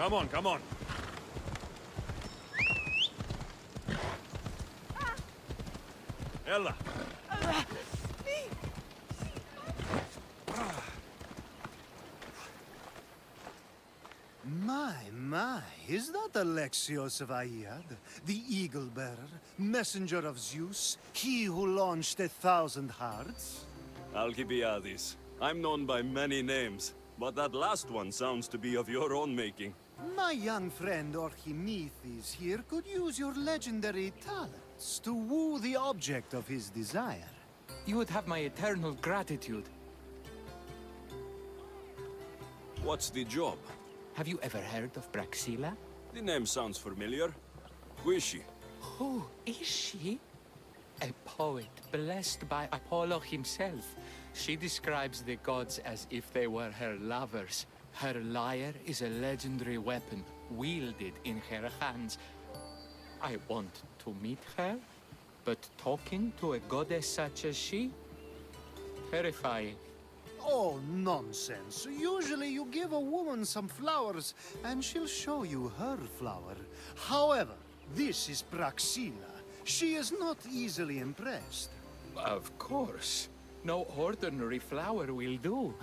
Come on, come on. Ella. My, is that Alexios of Aiad, the Eagle-Bearer, messenger of Zeus, he who launched 1,000 hearts? Alcibiades. I'm known by many names, but that last one sounds to be of your own making. My young friend Archimedes here could use your legendary talents to woo the object of his desire. You would have my eternal gratitude. What's the job? Have you ever heard of Praxilla? The name sounds familiar. Who is she? Who is she? A poet blessed by Apollo himself. She describes the gods as if they were her lovers. Her lyre is a legendary weapon, wielded in her hands. I want to meet her, but talking to a goddess such as she? Terrifying. Oh, nonsense. Usually you give a woman some flowers, and she'll show you her flower. However, this is Praxilla. She is not easily impressed. Of course. No ordinary flower will do.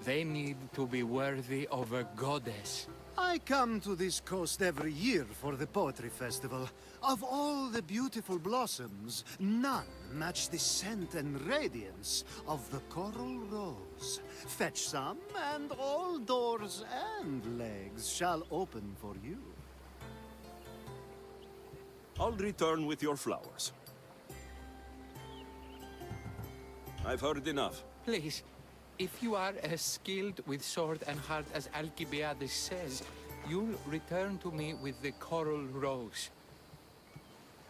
They need to be worthy of a goddess. I come to this coast every year for the Poetry Festival. Of all the beautiful blossoms, none match the scent and radiance of the coral rose. Fetch some, and all doors and legs shall open for you. I'll return with your flowers. I've heard enough. Please, if you are as skilled with sword and heart as Alcibiades says, you'll return to me with the coral rose.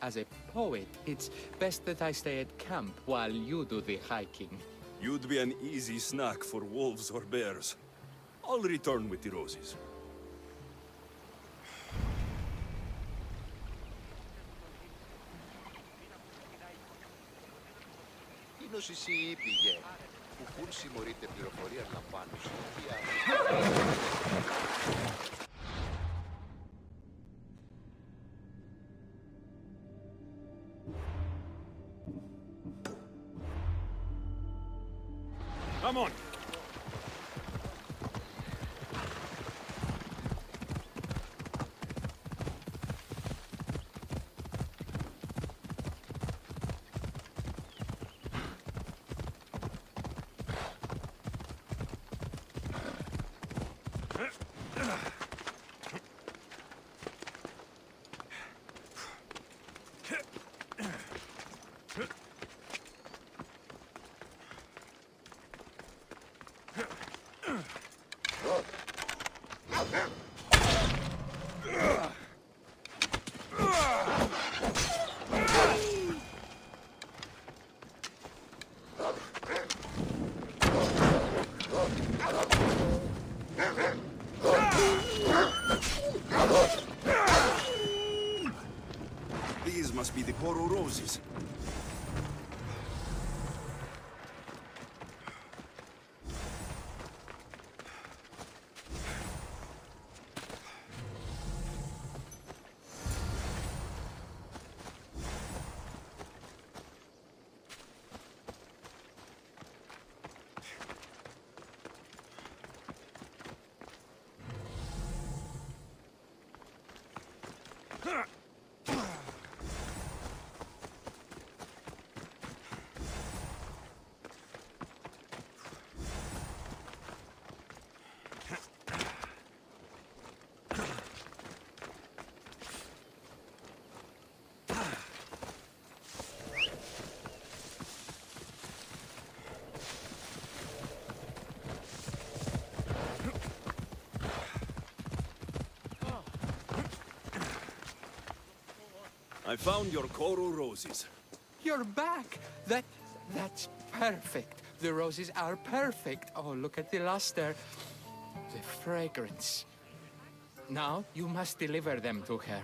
As a poet, it's best that I stay at camp while you do the hiking. You'd be an easy snack for wolves or bears. I'll return with the roses. Odyssey πήγε. Που συμμορείται πληροφορία λαμβάνω στην οποία... Come on. I found your coral roses. You're back! That's perfect. The roses are perfect. Oh, look at the luster. The fragrance. Now, you must deliver them to her.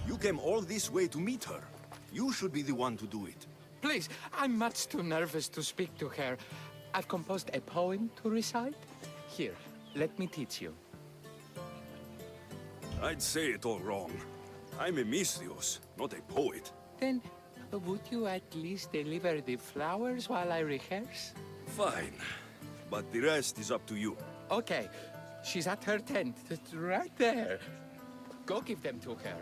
You came all this way to meet her. You should be the one to do it. Please, I'm much too nervous to speak to her. I've composed a poem to recite. Here, let me teach you. I'd say it all wrong. I'm a Misthios, not a poet. Then, would you at least deliver the flowers while I rehearse? Fine. But the rest is up to you. Okay, she's at her tent. It's right there. Go give them to her.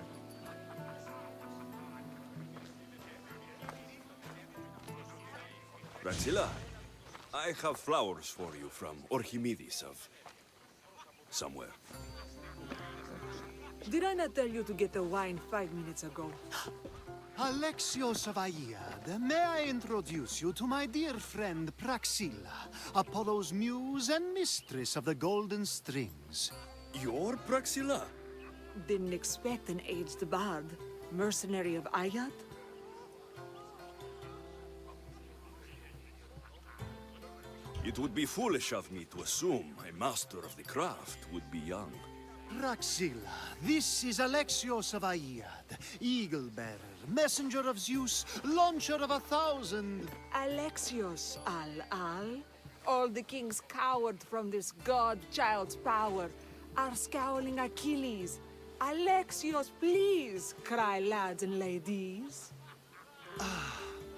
Praxilla, I have flowers for you from Orchimedes of... somewhere. Did I not tell you to get the wine 5 minutes ago? Alexios of Aiad, may I introduce you to my dear friend Praxilla, Apollo's muse and mistress of the golden strings. You're Praxilla? Didn't expect an aged bard. Mercenary of Ayat? It would be foolish of me to assume a master of the craft would be young. Praxilla, this is Alexios of Aiad, eagle-bearer, messenger of Zeus, launcher of 1,000... Alexios, Al-Al. All the kings cowered from this god-child's power. Our scowling Achilles. Alexios, please, cry lads and ladies.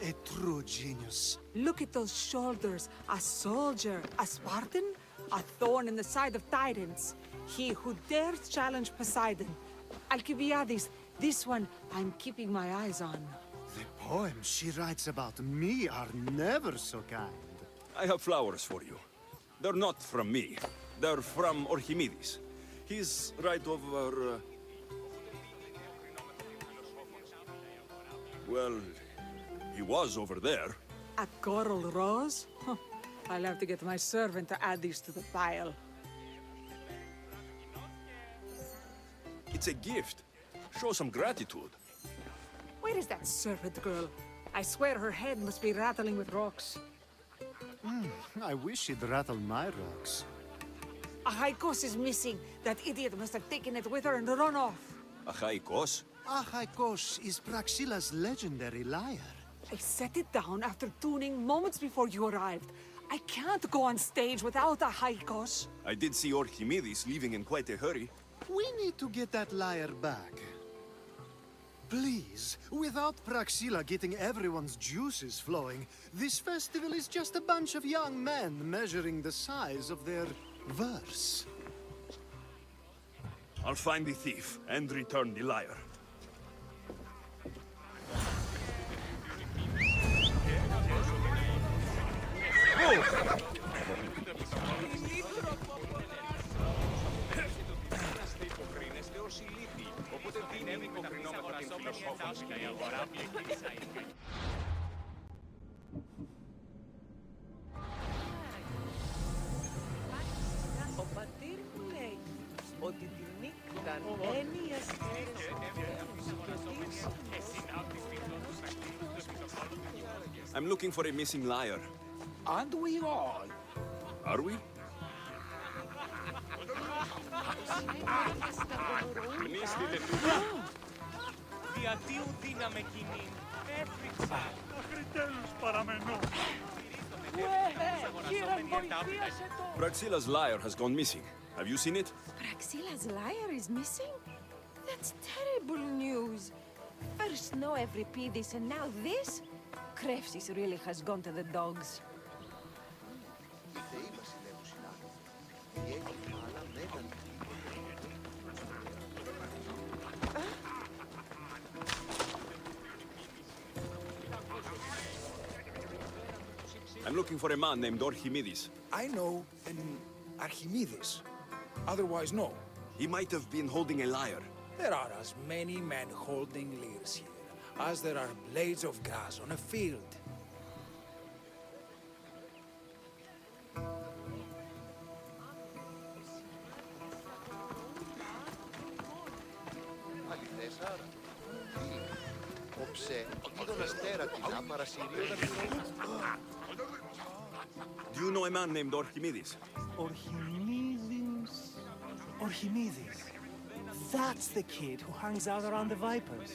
A true genius. Look at those shoulders. A soldier, a Spartan, a thorn in the side of titans. He who dares challenge Poseidon. Alcibiades, this one I'm keeping my eyes on. The poems she writes about me are never so kind. I have flowers for you. They're not from me. They're from Orchimedes. He's right over... Well, he was over there. A coral rose? Huh. I'll have to get my servant to add these to the pile. It's a gift. Show some gratitude. Where is that servant girl? I swear her head must be rattling with rocks. I wish she'd rattle my rocks. A Haikos is missing. That idiot must have taken it with her and run off. Achaikos? Achaikos is Praxilla's legendary lyre. I set it down after tuning moments before you arrived. I can't go on stage without a Haikos. I did see Orchimedes leaving in quite a hurry. We need to get that lyre back. Please, without Praxilla getting everyone's juices flowing, this festival is just a bunch of young men measuring the size of their verse. I'll find the thief and return the lyre. Ο πατήρ μου λέει ότι τη νύχταν έννοιες I'm looking for a missing lyre. Aren't we all? Are we? Διατίου δύναμε κοινή. Έφτιαξα. Μέχρι τέλους παραμένω. Praxilla's lyre has gone missing. Have you seen it? Praxilla's lyre is missing? That's terrible news. First snow every Pedis and now this? Krefsis really has gone to the dogs. Οι θεοί βασιλεύουν συνάδελφοι. Η έγκυη μάνα μέγαν. I'm looking for a man named Orchimedes. I know an Archimedes. Otherwise, no. He might have been holding a lyre. There are as many men holding lyres here as there are blades of grass on a field. Όψε, τον αστέρα την άμαρα Συρίου. Do you know a man named Archimedes? Archimedes. Archimedes. That's the kid who hangs out around the Vipers.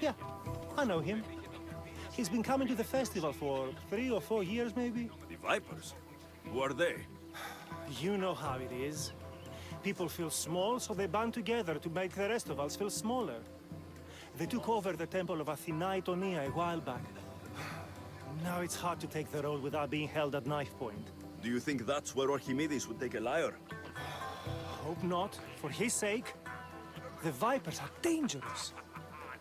Yeah, I know him. He's been coming to the festival for 3 or 4 years, maybe. The Vipers? Who are they? You know how it is. People feel small, so they band together to make the rest of us feel smaller. They took over the temple of Athena Itonia a while back. Now it's hard to take the road without being held at knife point. Do you think that's where Archimedes would take a lyre? Hope not. For his sake. The Vipers are dangerous.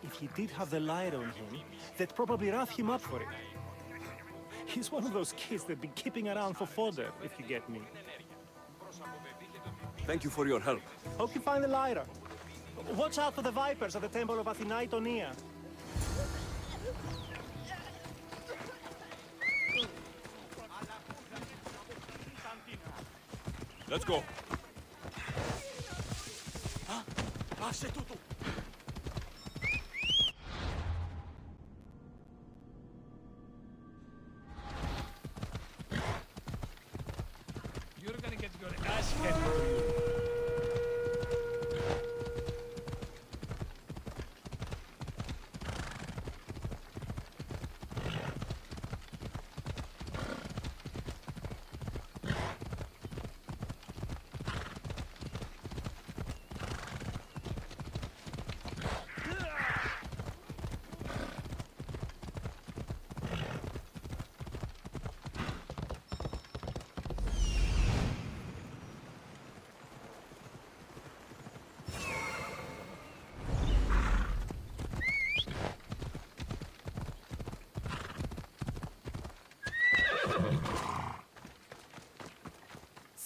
If he did have the lyre on him, they'd probably rough him up for it. He's one of those kids that'd be keeping around for fodder, if you get me. Thank you for your help. Hope you find the lyre. Watch out for the Vipers at the temple of Athena Itonia. Let's go. Άσε τούτο! You're gonna get your ass handed.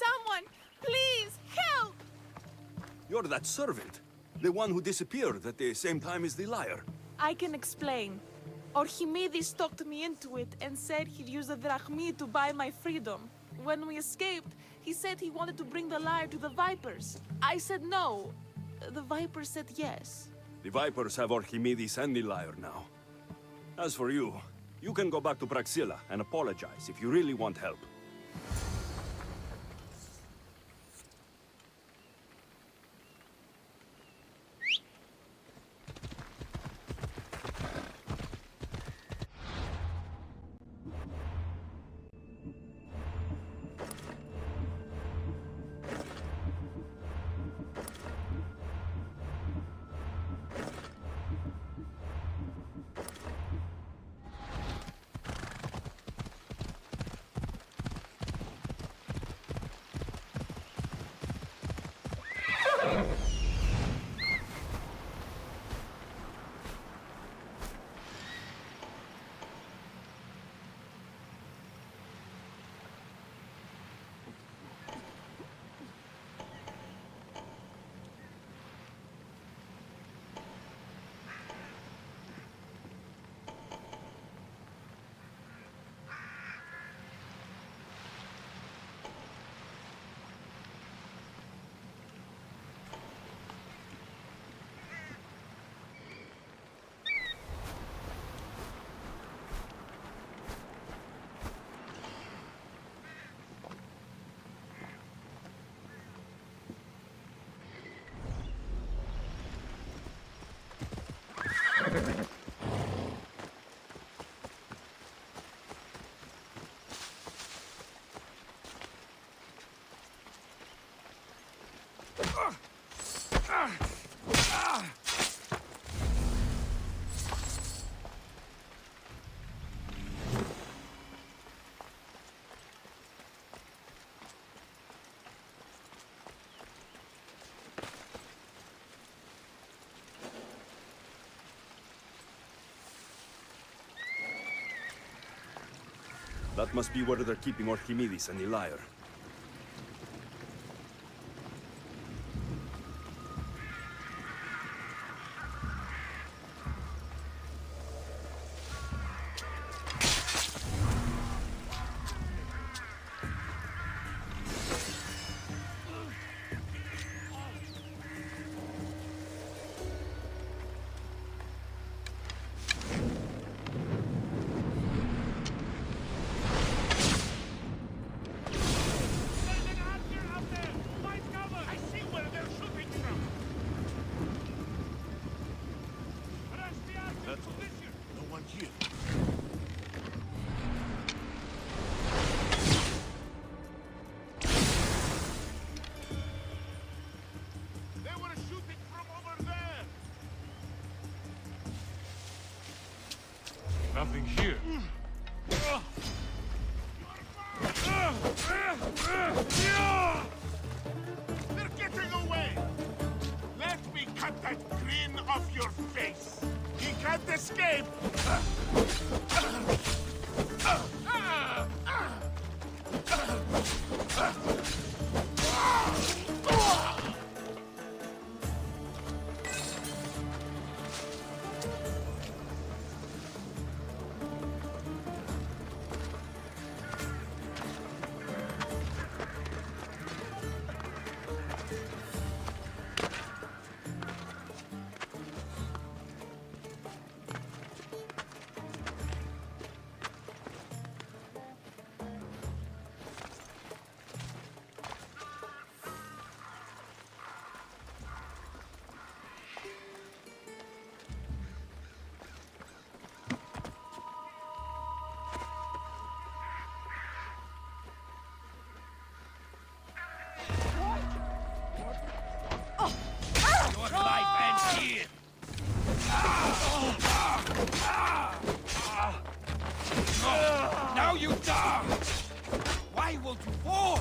Someone, please, help! You're that servant. The one who disappeared at the same time as the lyre. I can explain. Archimedes talked me into it and said he'd use the drachmi to buy my freedom. When we escaped, he said he wanted to bring the lyre to the Vipers. I said no. The Vipers said yes. The Vipers have Archimedes and the lyre now. As for you, you can go back to Praxilla and apologize if you really want help. That must be where they're keeping Archimedes and the lyre. Nothing here. They're getting away! Let me cut that grin off your face! He can't escape! Your life ends here. Now you die. Why won't you fall?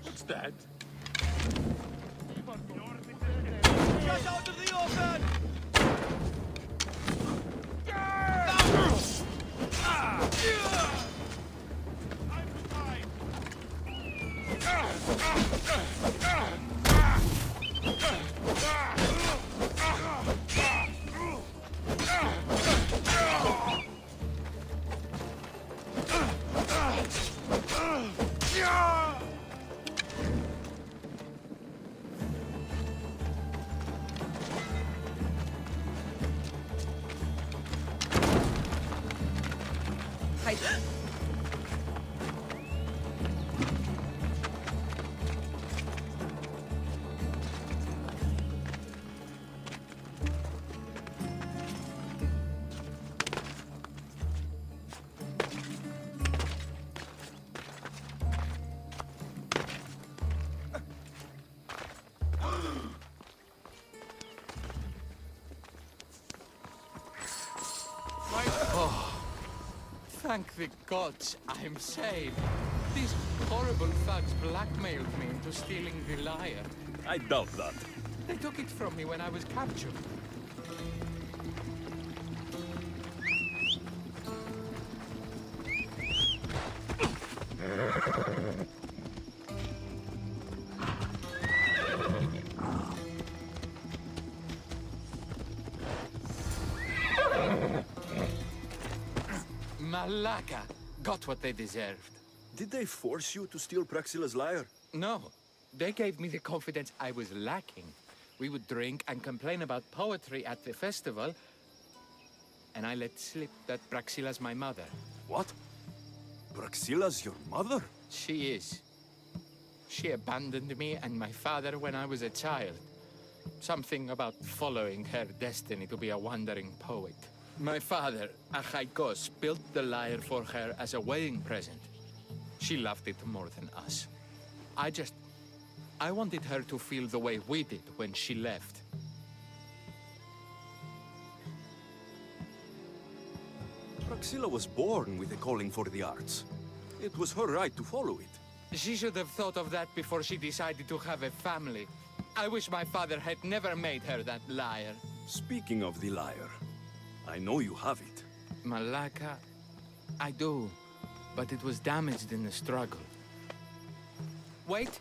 What's that? Just out of the open! I'm fine. Thank the gods I'm saved. These horrible thugs blackmailed me into stealing the lyre. I doubt that. They took it from me when I was captured. Malaka got what they deserved. Did they force you to steal Praxila's lyre? No, they gave me the confidence I was lacking. We would drink and complain about poetry at the festival, and I let slip that Praxila's my mother. What? Praxila's your mother? She is. She abandoned me and my father when I was a child. Something about following her destiny to be a wandering poet. My father, Achaikos, built the lyre for her as a wedding present. She loved it more than us. I wanted her to feel the way we did when she left. Praxila was born with a calling for the arts. It was her right to follow it. She should have thought of that before she decided to have a family. I wish my father had never made her that lyre. Speaking of the lyre, I know you have it. Malaka, I do, but it was damaged in the struggle. Wait,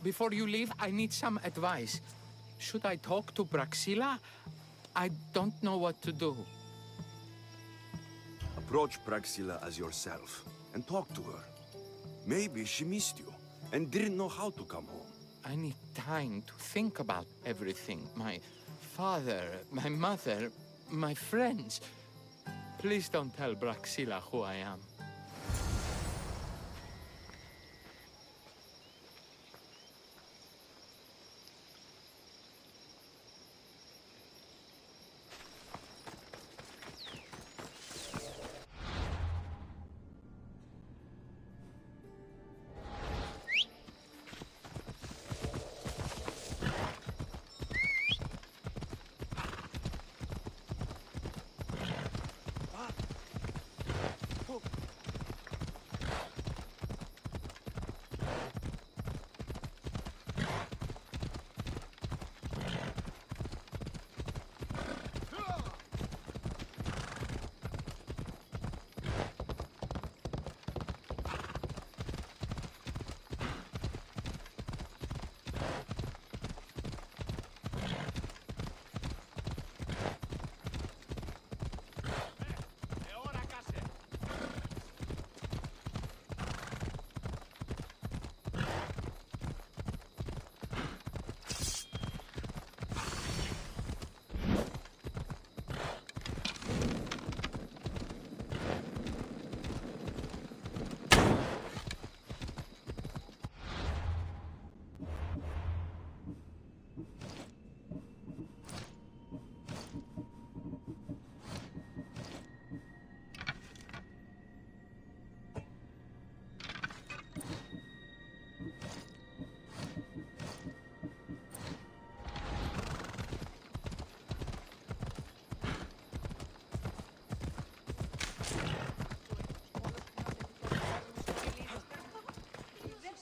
before you leave, I need some advice. Should I talk to Praxila? I don't know what to do. Approach Praxila as yourself and talk to her. Maybe she missed you and didn't know how to come home. I need time to think about everything. My father, my mother, my friends. Please don't tell Praxila who I am.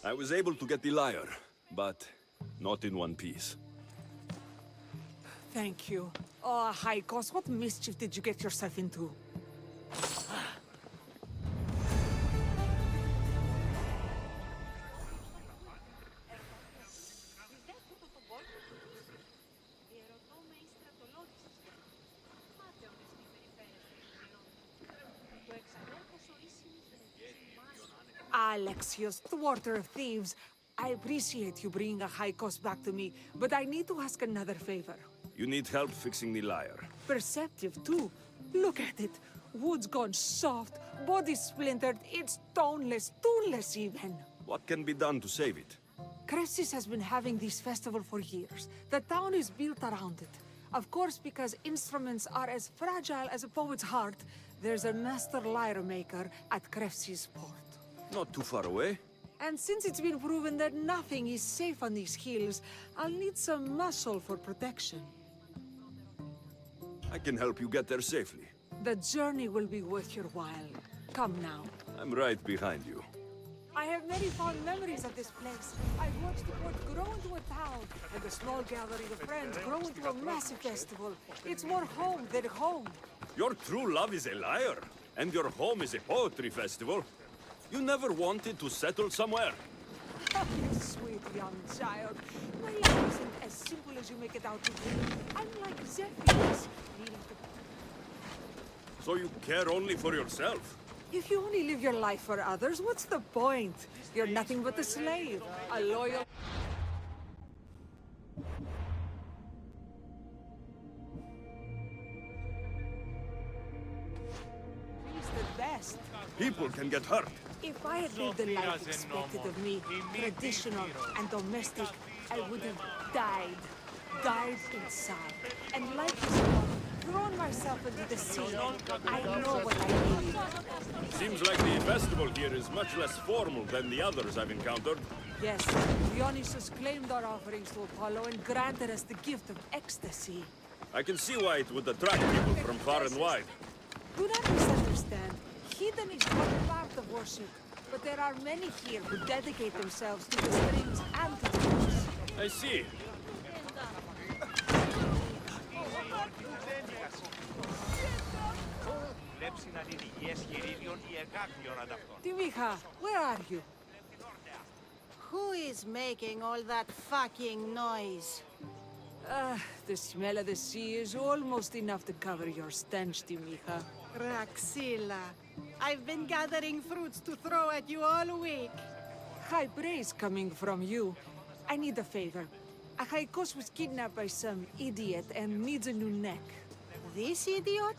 I was able to get the lyre, but not in one piece. Thank you. Oh, Haikos, what mischief did you get yourself into? Alexios, thwarter of thieves. I appreciate you bringing a Haikos back to me, but I need to ask another favor. You need help fixing the lyre. Perceptive, too. Look at it. Wood's gone soft, body splintered, it's toneless, tooless even. What can be done to save it? Cressis has been having this festival for years. The town is built around it. Of course, because instruments are as fragile as a poet's heart, there's a master lyre maker at Cressis port. Not too far away. And since it's been proven that nothing is safe on these hills, I'll need some muscle for protection. I can help you get there safely. The journey will be worth your while. Come now. I'm right behind you. I have many fond memories of this place. I've watched the port grow into a town, and the small gathering of friends grow into a massive festival. It's more home than home. Your true love is a lyre, and your home is a poetry festival. You never wanted to settle somewhere. Oh, you sweet young child. My life isn't as simple as you make it out to be. I'm like Zephyrs, needing to... So you care only for yourself? If you only live your life for others, what's the point? You're nothing but a slave, a loyal... He's the best. People can get hurt. If I had lived the life expected of me, traditional and domestic, I would have died. Died inside. And like his mom, thrown myself into the sea. I know what I need. Seems like the festival here is much less formal than the others I've encountered. Yes, Dionysus claimed our offerings to Apollo and granted us the gift of ecstasy. I can see why it would attract people from far and wide. Do not misunderstand. Heathen is one part of worship, but there are many here who dedicate themselves to the strings and to the books. I see. Timiha, where are you? Who is making all that fucking noise? The smell of the sea is almost enough to cover your stench, Timiha. Raxila, I've been gathering fruits to throw at you all week. High praise coming from you. I need a favor. A Haikos was kidnapped by some idiot and needs a new neck. This idiot?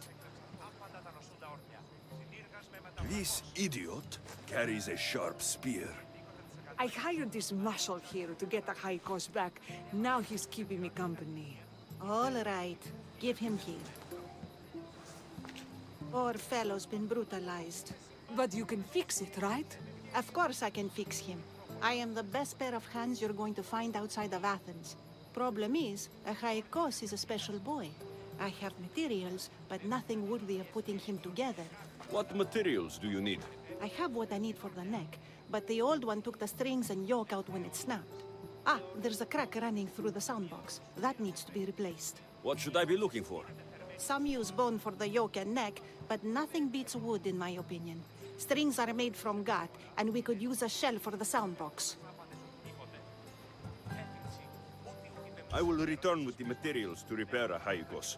This idiot carries a sharp spear. I hired this muscle here to get a Haikos back. Now he's keeping me company. All right, give him here. Poor fellow's been brutalized. But you can fix it, right? Of course I can fix him. I am the best pair of hands you're going to find outside of Athens. Problem is, a Haikos is a special boy. I have materials, but nothing worthy of putting him together. What materials do you need? I have what I need for the neck, but the old one took the strings and yoke out when it snapped. Ah, there's a crack running through the soundbox. That needs to be replaced. What should I be looking for? Some use bone for the yoke and neck, but nothing beats wood in my opinion. Strings are made from gut, and we could use a shell for the soundbox. I will return with the materials to repair a Haikos.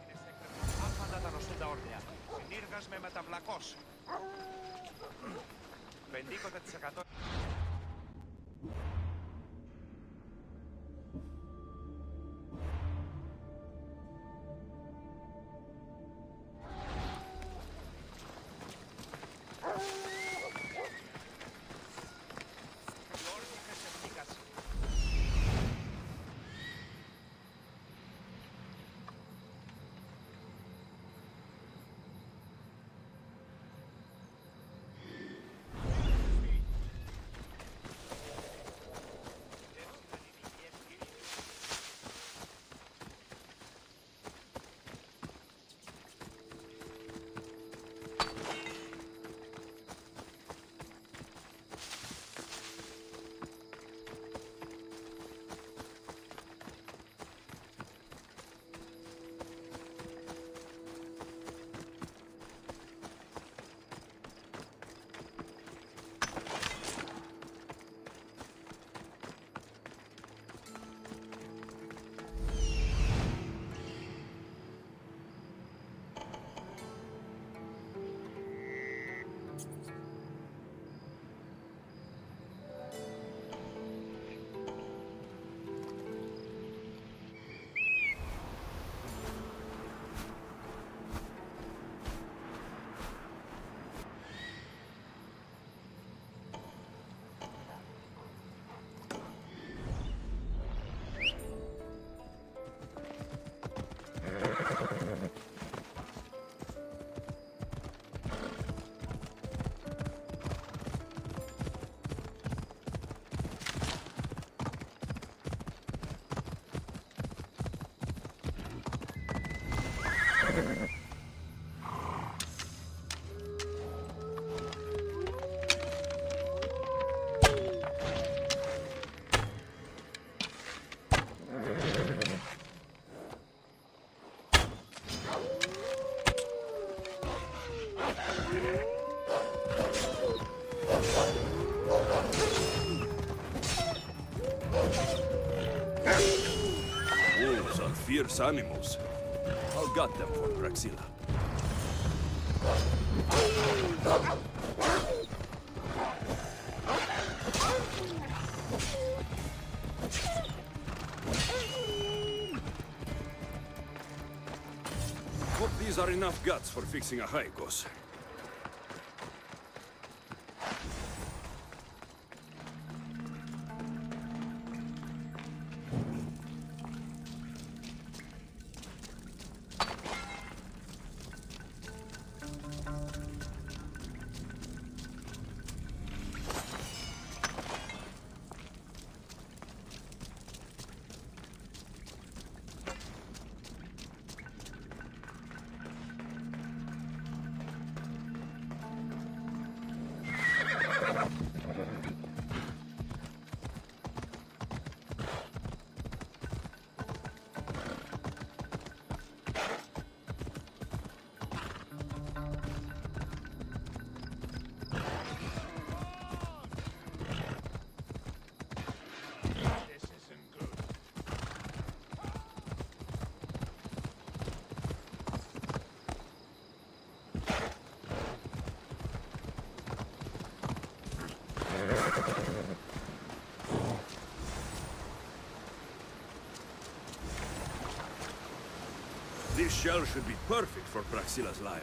Wolves are fierce animals. I'll gut them for Praxilla. Hope these are enough guts for fixing a Haikos. This shell should be perfect for Praxilla's lyre.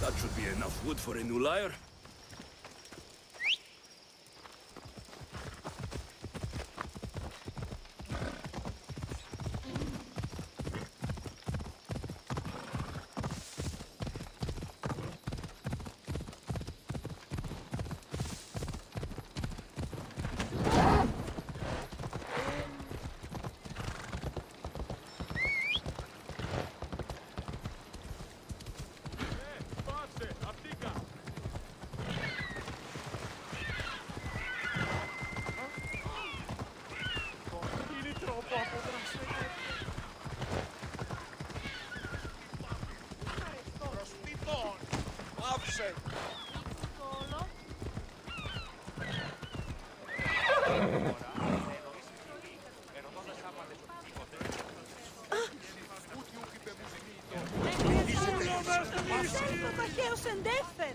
That should be enough wood for a new lyre.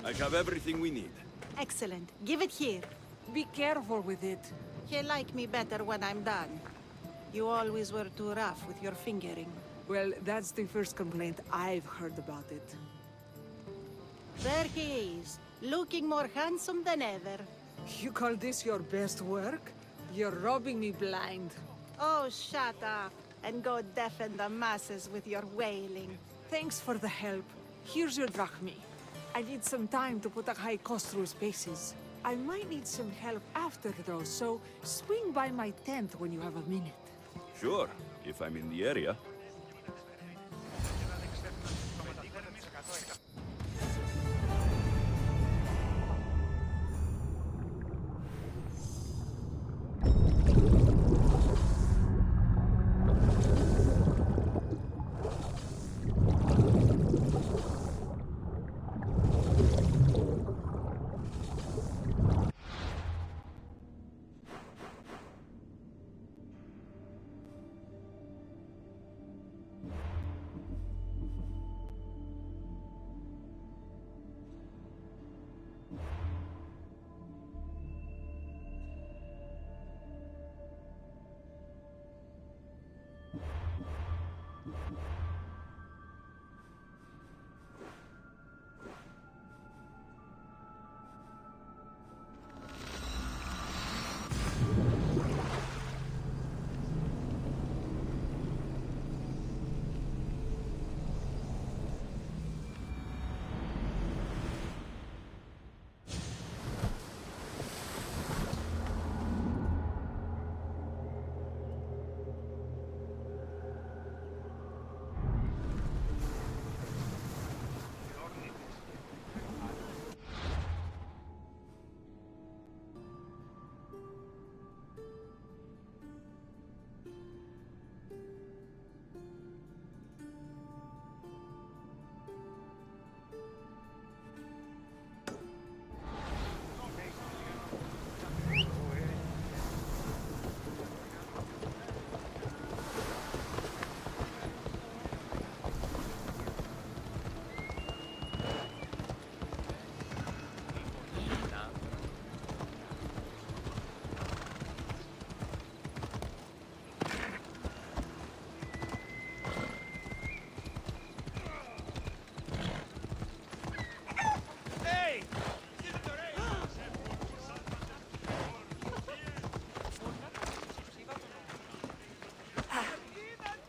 I have everything we need. Excellent. Give it here. Be careful with it. You like me better when I'm done. You always were too rough with your fingering. Well, that's the first complaint I've heard about it. There he is, looking more handsome than ever. You call this your best work? You're robbing me blind. Oh, shut up, and go deafen the masses with your wailing. Thanks for the help. Here's your drachmi. I need some time to put a high cost through spaces. I might need some help after though, so swing by my tent when you have a minute. Sure, if I'm in the area.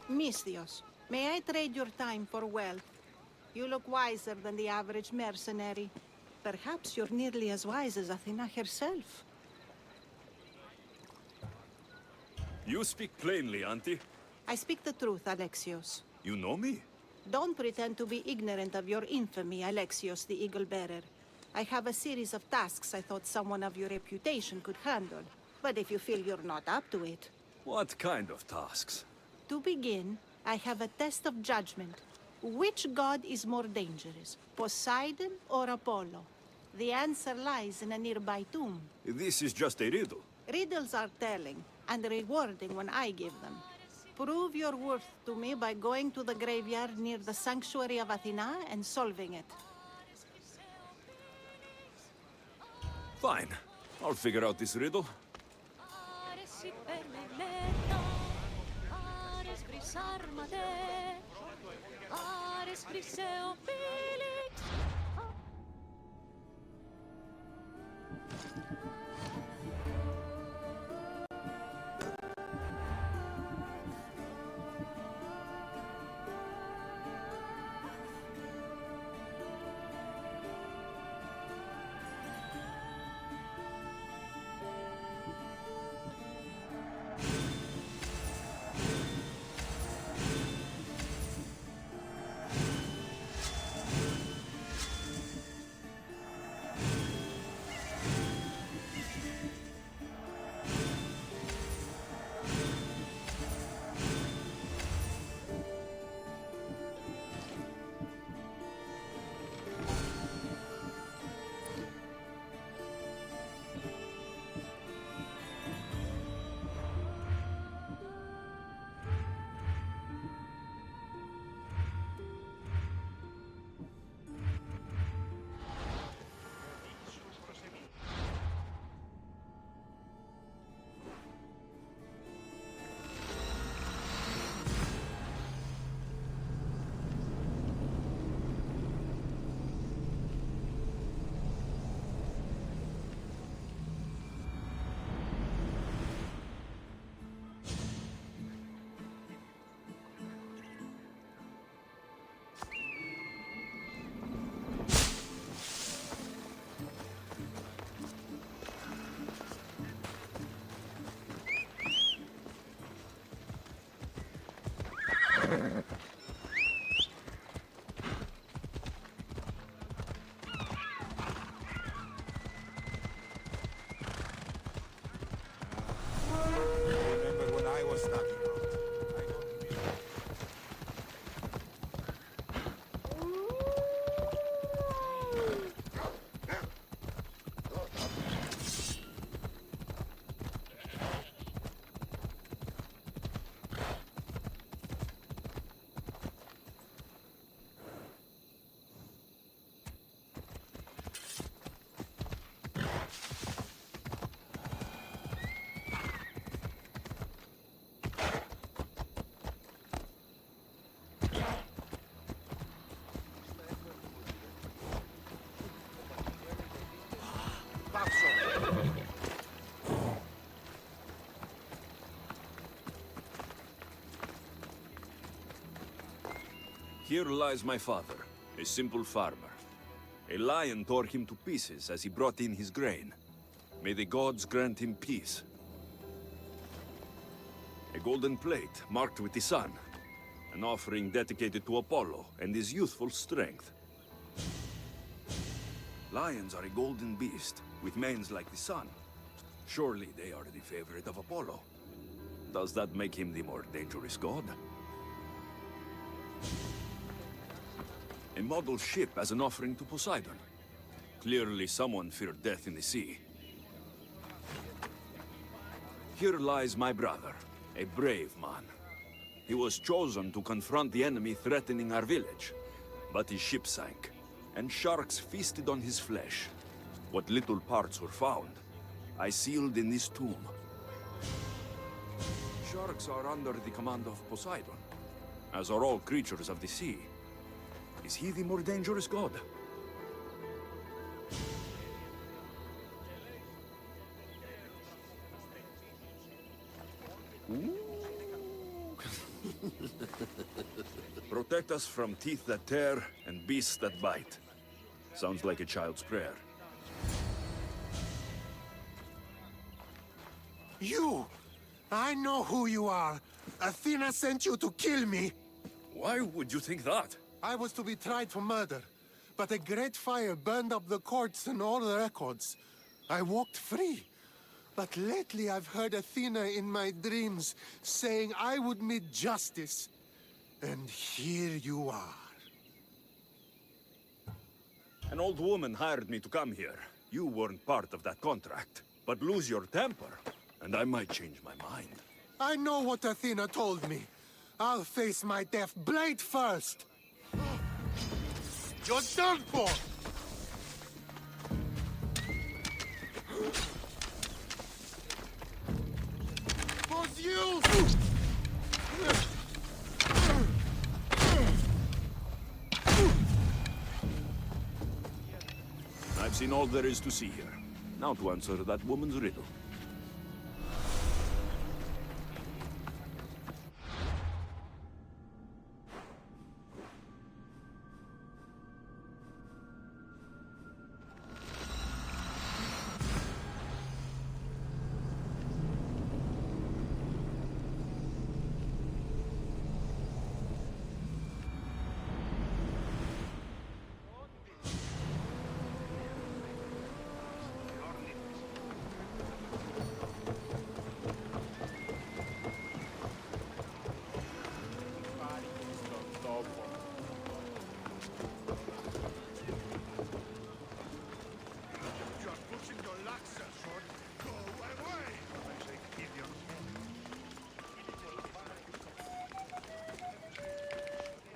Misthios, may I trade your time for wealth? You look wiser than the average mercenary. Perhaps you're nearly as wise as Athena herself. You speak plainly, Auntie. I speak the truth, Alexios. You know me? Don't pretend to be ignorant of your infamy, Alexios the Eagle-Bearer. I have a series of tasks I thought someone of your reputation could handle. But if you feel you're not up to it... What kind of tasks? To begin, I have a test of judgment. Which god is more dangerous, Poseidon or Apollo? The answer lies in a nearby tomb. This is just a riddle. Riddles are telling, and rewarding when I give them. Prove your worth to me by going to the graveyard near the sanctuary of Athena and solving it. Fine. I'll figure out this riddle. Remember when I was starting out? I don't miss it. Here lies my father, a simple farmer. A lion tore him to pieces as he brought in his grain. May the gods grant him peace. A golden plate marked with the sun. An offering dedicated to Apollo and his youthful strength. Lions are a golden beast, with manes like the sun. Surely they are the favorite of Apollo. Does that make him the more dangerous god? A model ship as an offering to Poseidon. Clearly someone feared death in the sea. Here lies my brother, a brave man. He was chosen to confront the enemy threatening our village. But his ship sank, and sharks feasted on his flesh. What little parts were found, I sealed in this tomb. Sharks are under the command of Poseidon, as are all creatures of the sea. Is he the more dangerous god? Protect us from teeth that tear and beasts that bite. Sounds like a child's prayer. You! I know who you are. Athena sent you to kill me. Why would you think that? I was to be tried for murder, but a great fire burned up the courts and all the records. I walked free. But lately I've heard Athena in my dreams saying I would meet justice. And here you are. An old woman hired me to come here. You weren't part of that contract. But lose your temper, and I might change my mind. I know what Athena told me. I'll face my death blade first. You're done for! Was you! I've seen all there is to see here. Now to answer that woman's riddle.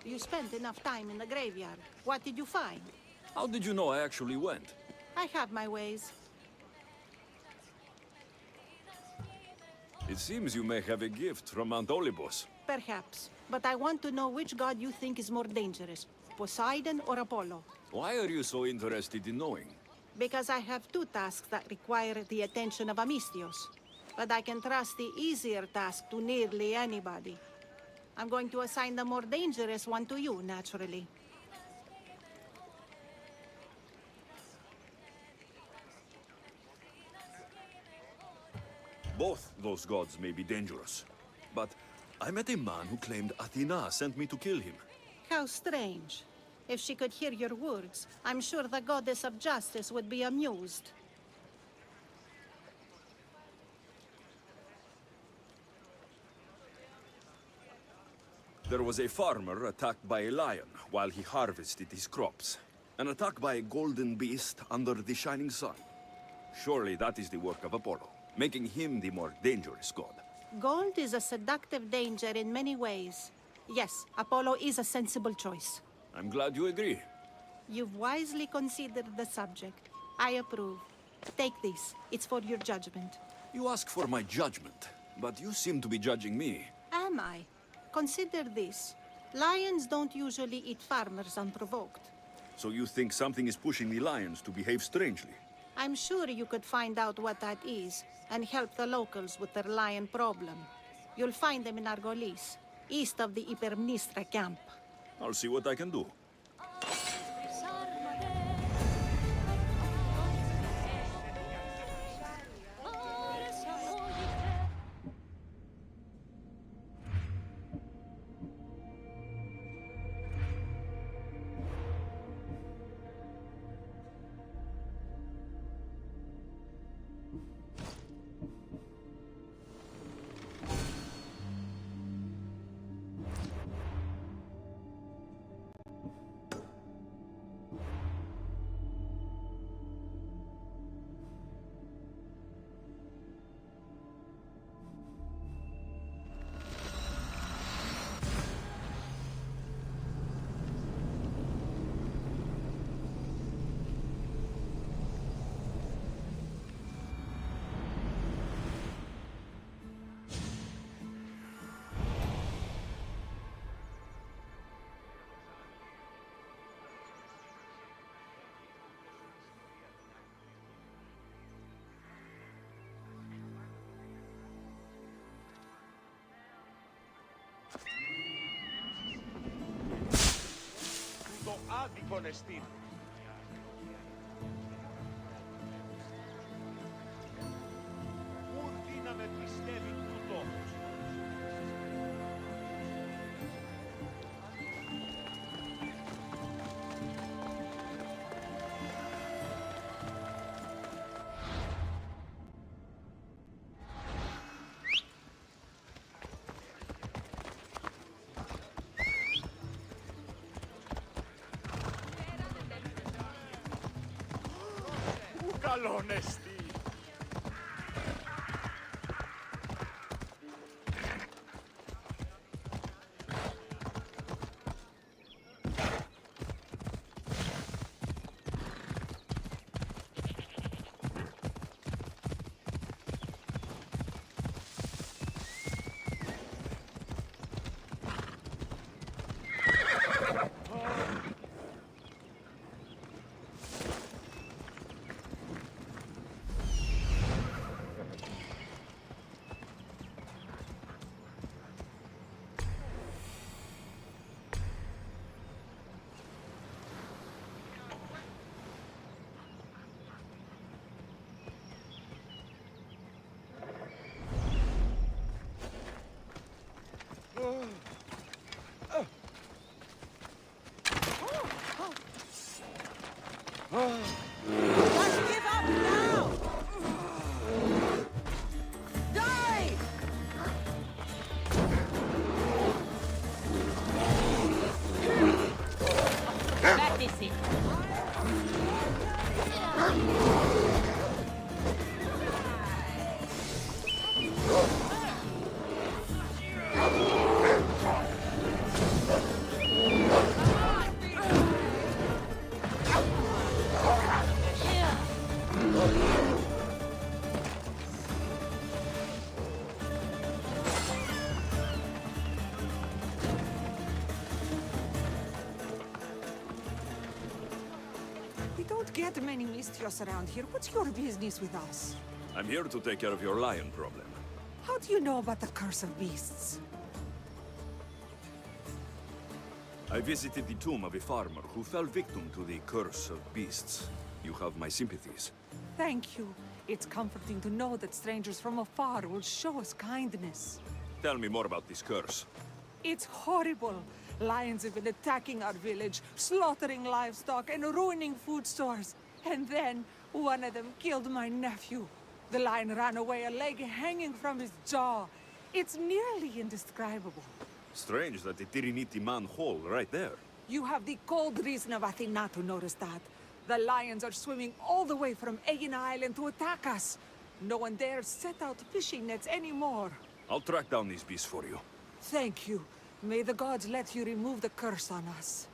You spent enough time in the graveyard. What did you find? How did you know I actually went? I have my ways. It seems you may have a gift from Mount Olympus. Perhaps. But I want to know which god you think is more dangerous, Poseidon or Apollo. Why are you so interested in knowing? Because I have two tasks that require the attention of Amistios. But I can trust the easier task to nearly anybody. I'm going to assign the more dangerous one to you, naturally. Both those gods may be dangerous, but I met a man who claimed Athena sent me to kill him. How strange. If she could hear your words, I'm sure the goddess of justice would be amused. There was a farmer attacked by a lion while he harvested his crops. An attack by a golden beast under the shining sun. Surely that is the work of Apollo, making him the more dangerous god. Gold is a seductive danger in many ways. Yes, Apollo is a sensible choice. I'm glad you agree. You've wisely considered the subject. I approve. Take this. It's for your judgment. You ask for my judgment, but you seem to be judging me. Am I? Consider this. Lions don't usually eat farmers unprovoked. So you think something is pushing the lions to behave strangely? I'm sure you could find out what that is and help the locals with their lion problem. You'll find them in Argolis, east of the Hypermnestra camp. I'll see what I can do. Το άδικον εστίν. Ούτε να με πιστεύει τούτο. Καλόν εστι. Just give up now! Die! That is it. We don't get many Mistios around here. What's your business with us? I'm here to take care of your lion problem. How do you know about the curse of beasts? I visited the tomb of a farmer who fell victim to the curse of beasts. You have my sympathies. Thank you. It's comforting to know that strangers from afar will show us kindness. Tell me more about this curse. It's horrible. Lions have been attacking our village, slaughtering livestock and ruining food stores. And then, one of them killed my nephew. The lion ran away, a leg hanging from his jaw. It's nearly indescribable. Strange that it didn't eat the man whole right there. You have the cold reason of Athena to notice that. The lions are swimming all the way from Aegina Island to attack us. No one dares set out fishing nets anymore. I'll track down these beasts for you. Thank you. May the gods let you remove the curse on us.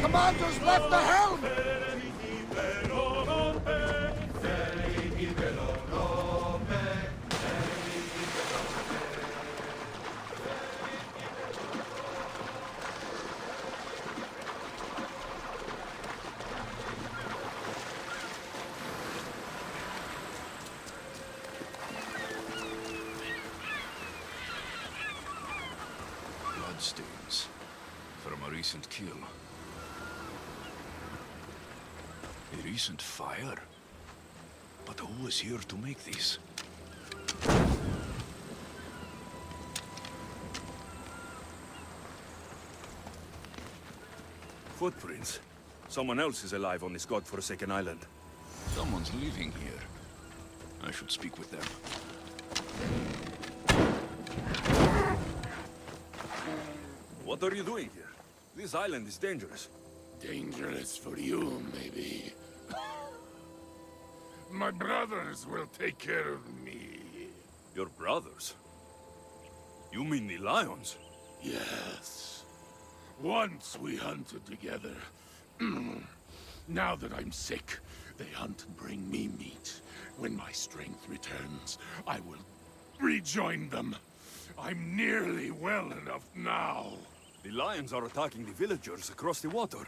Commander's left the helm! Bloodstains from a recent kill. A recent fire? But who was here to make these? Footprints. Someone else is alive on this godforsaken island. Someone's living here. I should speak with them. What are you doing here? This island is dangerous. Dangerous for you, maybe. My brothers will take care of me. Your brothers? You mean the lions? Yes. Once we hunted together. Now that I'm sick, they hunt and bring me meat. When my strength returns, I will rejoin them. I'm nearly well enough now. The lions are attacking the villagers across the water.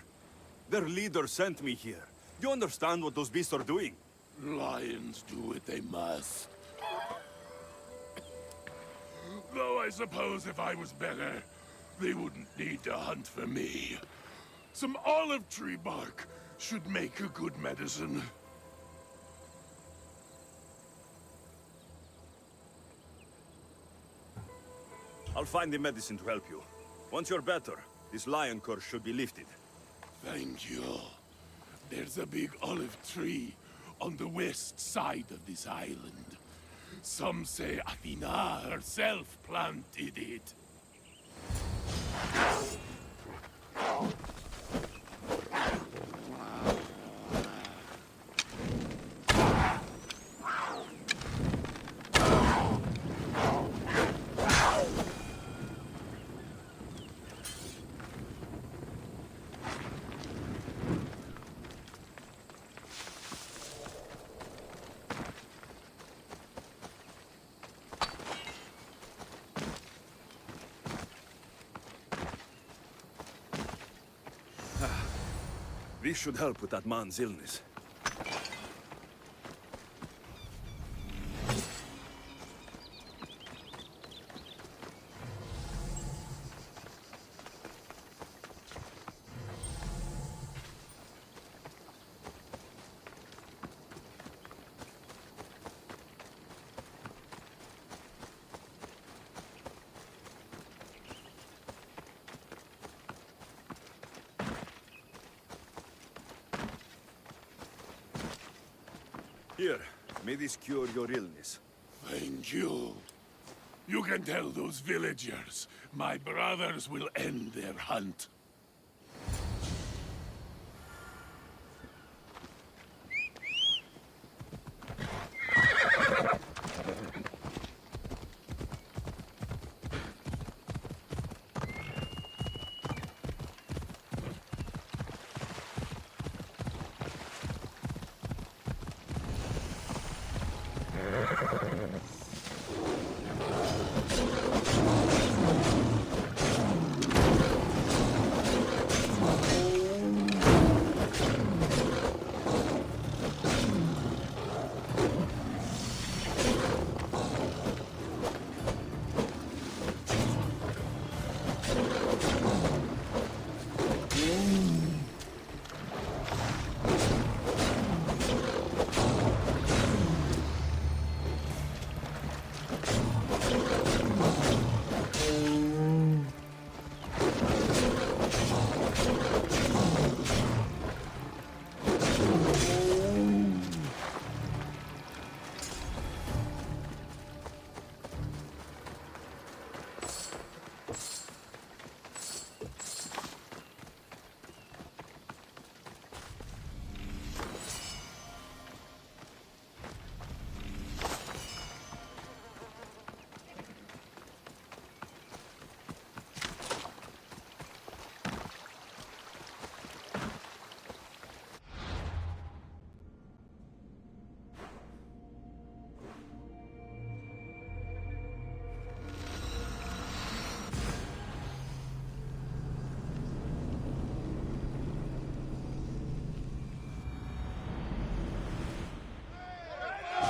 Their leader sent me here. Do you understand what those beasts are doing? Lions do what they must. Though I suppose if I was better, they wouldn't need to hunt for me. Some olive tree bark should make a good medicine. I'll find the medicine to help you. Once you're better, this lion curse should be lifted. Thank you. There's a big olive tree on the west side of this island. Some say Athena herself planted it. This should help with that man's illness. Here, may this cure your illness. Thank you. You can tell those villagers my brothers will end their hunt.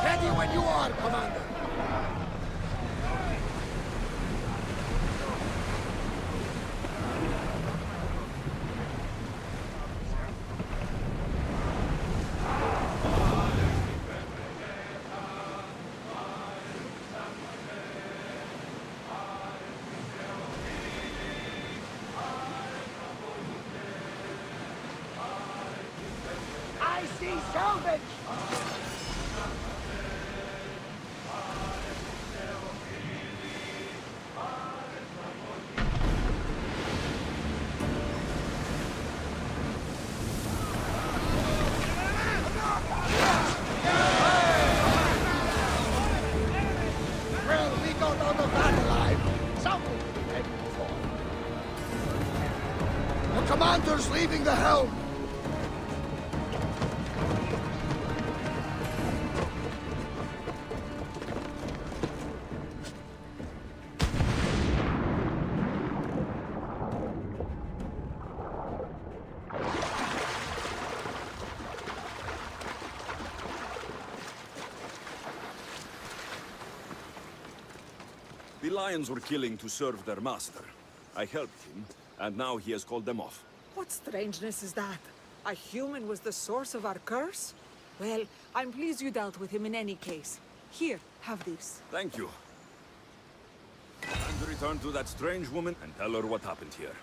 Ready when you are, Commander. I see salvage! Well, we got out of that alive. Something to be thankful for. The commander's leaving the helm. The lions were killing to serve their master. I helped him, and now he has called them off. What strangeness is that? A human was the source of our curse? Well, I'm pleased you dealt with him in any case. Here, have this. Thank you. And return to that strange woman and tell her what happened here.